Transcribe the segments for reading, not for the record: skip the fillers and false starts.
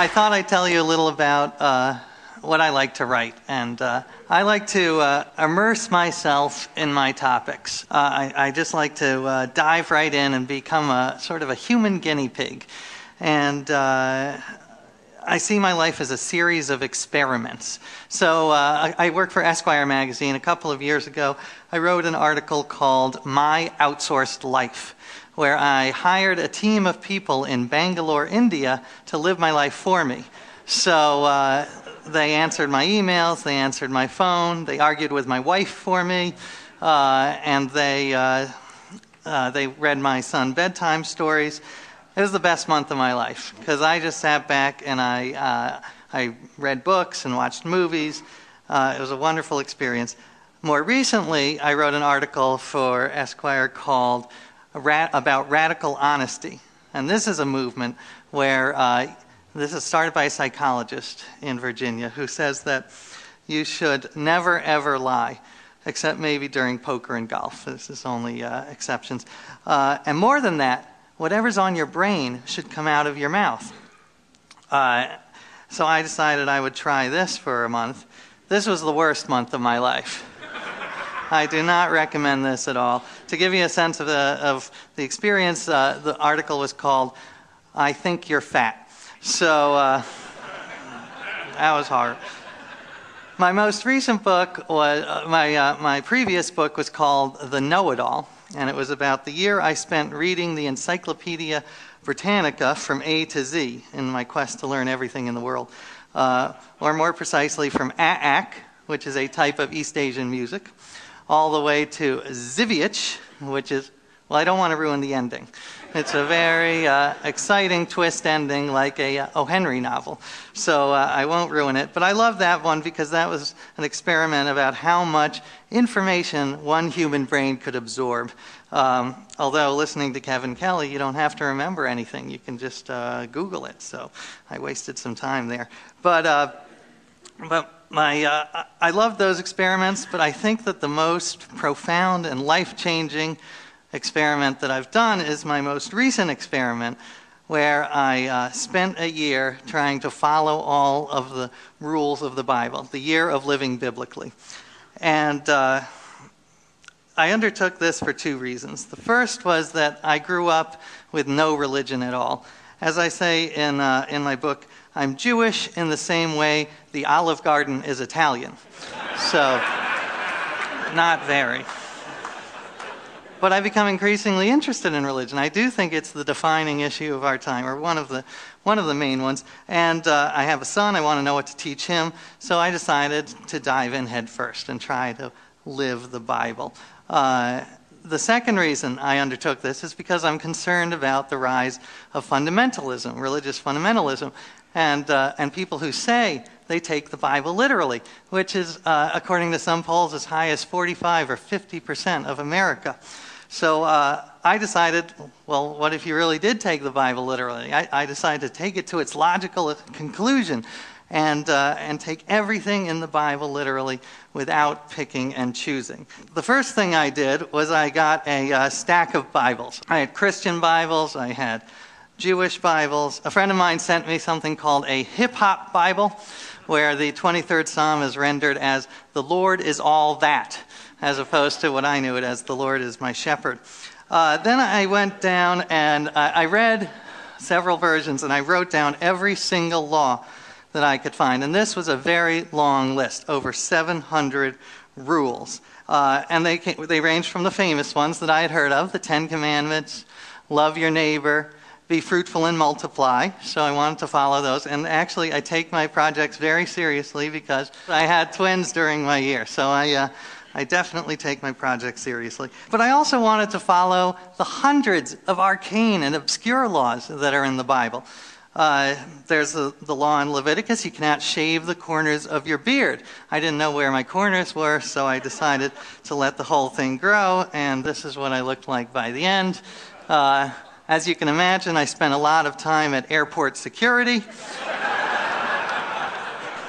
I thought I'd tell you a little about what I like to write. And I like to immerse myself in my topics. I just like to dive right in and become a sort of a human guinea pig. And I see my life as a series of experiments. So I work for Esquire magazine. A couple of years ago, I wrote an article called My Outsourced Life, where I hired a team of people in Bangalore, India, to live my life for me. So they answered my emails, they answered my phone, they argued with my wife for me, and they read my son bedtime stories. It was the best month of my life, because I just sat back and I read books and watched movies. It was a wonderful experience. More recently, I wrote an article for Esquire called about radical honesty. And this is a movement where this is started by a psychologist in Virginia who says that you should never, ever lie, except maybe during poker and golf. This is only exceptions. And more than that, whatever's on your brain should come out of your mouth. So I decided I would try this for a month. This was the worst month of my life. I do not recommend this at all. To give you a sense of the experience, the article was called, I Think You're Fat. So that was hard. My most recent book was, my previous book was called The Know-It-All, and it was about the year I spent reading the Encyclopedia Britannica from A to Z in my quest to learn everything in the world. Or more precisely, from Aak, which is a type of East Asian music, all the way to Zivich, which is, well, I don't want to ruin the ending. It's a very exciting twist ending, like a O. Henry novel. So I won't ruin it. But I love that one because that was an experiment about how much information one human brain could absorb. Although listening to Kevin Kelly, you don't have to remember anything. You can just Google it. So I wasted some time there. But I love those experiments, but I think that the most profound and life-changing experiment that I've done is my most recent experiment, where I spent a year trying to follow all of the rules of the Bible, the year of living biblically. And I undertook this for two reasons. The first was that I grew up with no religion at all. As I say in my book, I'm Jewish in the same way the Olive Garden is Italian. So, not very. But I've become increasingly interested in religion. I do think it's the defining issue of our time, or one of the main ones. And I have a son. I want to know what to teach him. So I decided to dive in head first and try to live the Bible. The second reason I undertook this is because I'm concerned about the rise of fundamentalism, religious fundamentalism, and people who say they take the Bible literally, which is, according to some polls, as high as 45 or 50% of America. So I decided, well, what if you really did take the Bible literally? I decided to take it to its logical conclusion and take everything in the Bible literally without picking and choosing. The first thing I did was I got a stack of Bibles. I had Christian Bibles, I had Jewish Bibles. A friend of mine sent me something called a hip-hop Bible, where the 23rd Psalm is rendered as, the Lord is all that, as opposed to what I knew it as, the Lord is my shepherd. Then I went down and I read several versions, and I wrote down every single law that I could find. And this was a very long list, over 700 rules. And they ranged from the famous ones that I had heard of, the Ten Commandments, love your neighbor, be fruitful and multiply. So I wanted to follow those. And actually, I take my projects very seriously because I had twins during my year. So I definitely take my projects seriously. But I also wanted to follow the hundreds of arcane and obscure laws that are in the Bible. There's the law in Leviticus, you cannot shave the corners of your beard. I didn't know where my corners were, so I decided to let the whole thing grow, and this is what I looked like by the end. As you can imagine, I spent a lot of time at airport security.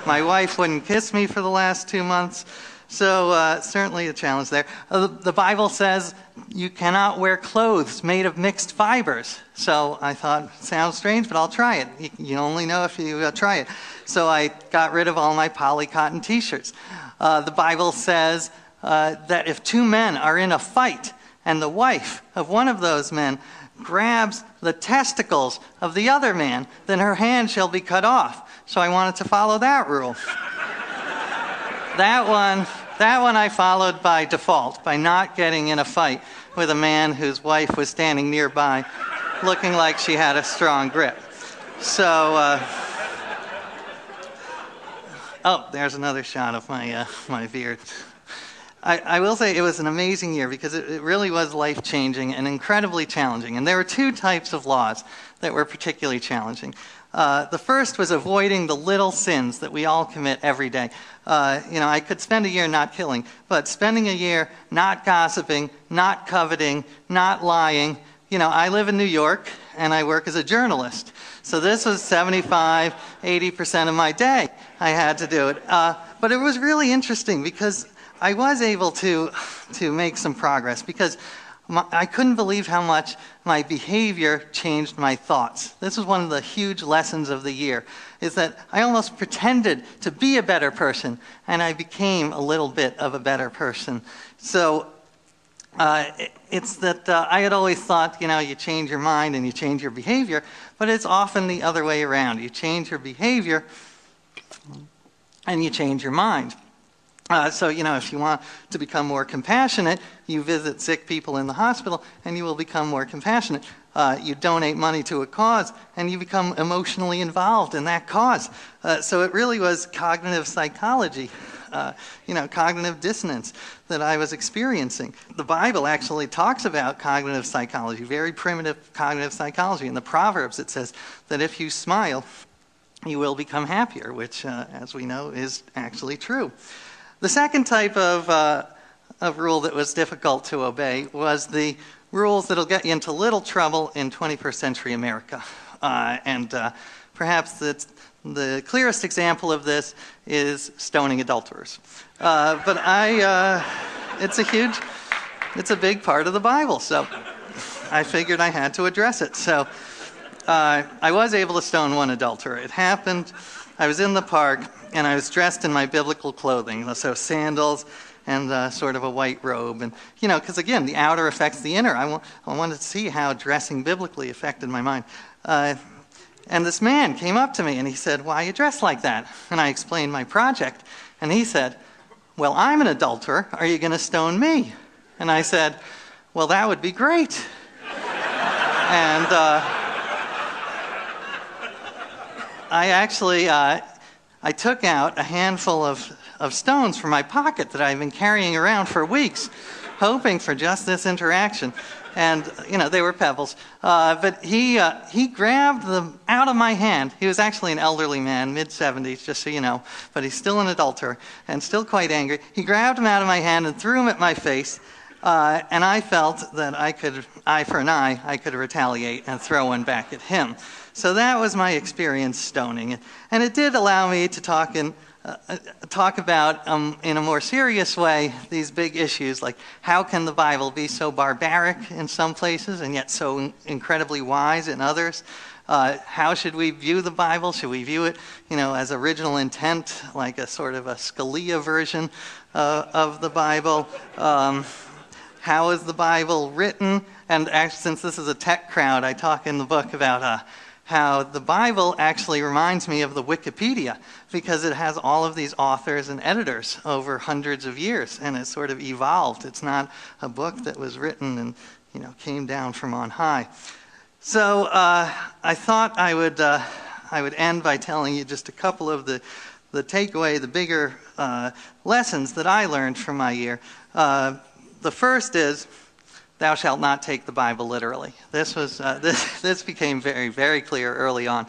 My wife wouldn't kiss me for the last 2 months, So certainly a challenge there. The Bible says you cannot wear clothes made of mixed fibers. So I thought, sounds strange, but I'll try it. You only know if you try it. So I got rid of all my poly cotton t-shirts. The Bible says that if two men are in a fight and the wife of one of those men grabs the testicles of the other man, then her hand shall be cut off. So I wanted to follow that rule. That one I followed by default, by not getting in a fight with a man whose wife was standing nearby, looking like she had a strong grip. So, oh, there's another shot of my beard. I will say it was an amazing year because it really was life-changing and incredibly challenging. And there were two types of laws that were particularly challenging. The first was avoiding the little sins that we all commit every day. I could spend a year not killing, but spending a year not gossiping, not coveting, not lying. I live in New York and I work as a journalist. So this was 75, 80% of my day I had to do it. But it was really interesting because I was able to make some progress because I couldn't believe how much my behavior changed my thoughts. This was one of the huge lessons of the year, is that I almost pretended to be a better person, and I became a little bit of a better person. So it's that I had always thought, you change your mind and you change your behavior, but it's often the other way around. You change your behavior and you change your mind. So, if you want to become more compassionate, you visit sick people in the hospital and you will become more compassionate. You donate money to a cause and you become emotionally involved in that cause. So it really was cognitive psychology, cognitive dissonance that I was experiencing. The Bible actually talks about cognitive psychology, very primitive cognitive psychology. In the Proverbs it says that if you smile, you will become happier, which, as we know, is actually true. The second type of rule that was difficult to obey was the rules that'll get you into little trouble in 21st century America. Perhaps the clearest example of this is stoning adulterers. It's a big part of the Bible, so I figured I had to address it. So I was able to stone one adulterer. It happened, I was in the park, and I was dressed in my biblical clothing, so sandals and sort of a white robe. And, because again, the outer affects the inner. I wanted to see how dressing biblically affected my mind. And this man came up to me and he said, "Why are you dressed like that?" And I explained my project. And he said, "Well, I'm an adulterer. Are you going to stone me?" And I said, "Well, that would be great." And I took out a handful of stones from my pocket that I've been carrying around for weeks, hoping for just this interaction. And, they were pebbles. But he grabbed them out of my hand. He was actually an elderly man, mid-70s, just so you know, but he's still an adulterer and still quite angry. He grabbed them out of my hand and threw them at my face. And I felt that I could, eye for an eye, I could retaliate and throw one back at him. So that was my experience stoning. And it did allow me to talk about, in a more serious way, these big issues like how can the Bible be so barbaric in some places and yet so incredibly wise in others? How should we view the Bible? Should we view it, as original intent, like a sort of a Scalia version of the Bible? How is the Bible written? And actually, since this is a tech crowd, I talk in the book about how the Bible actually reminds me of the Wikipedia because it has all of these authors and editors over hundreds of years, and it's sort of evolved. It's not a book that was written and came down from on high. So I thought I would end by telling you just a couple of the takeaway, the bigger lessons that I learned from my year. The first is, thou shalt not take the Bible literally. This became very, very clear early on.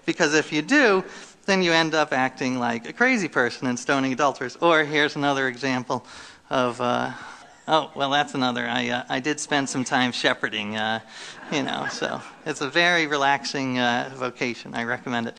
Because if you do, then you end up acting like a crazy person and stoning adulterers. Or here's another example of, that's another. I did spend some time shepherding, so it's a very relaxing vocation. I recommend it.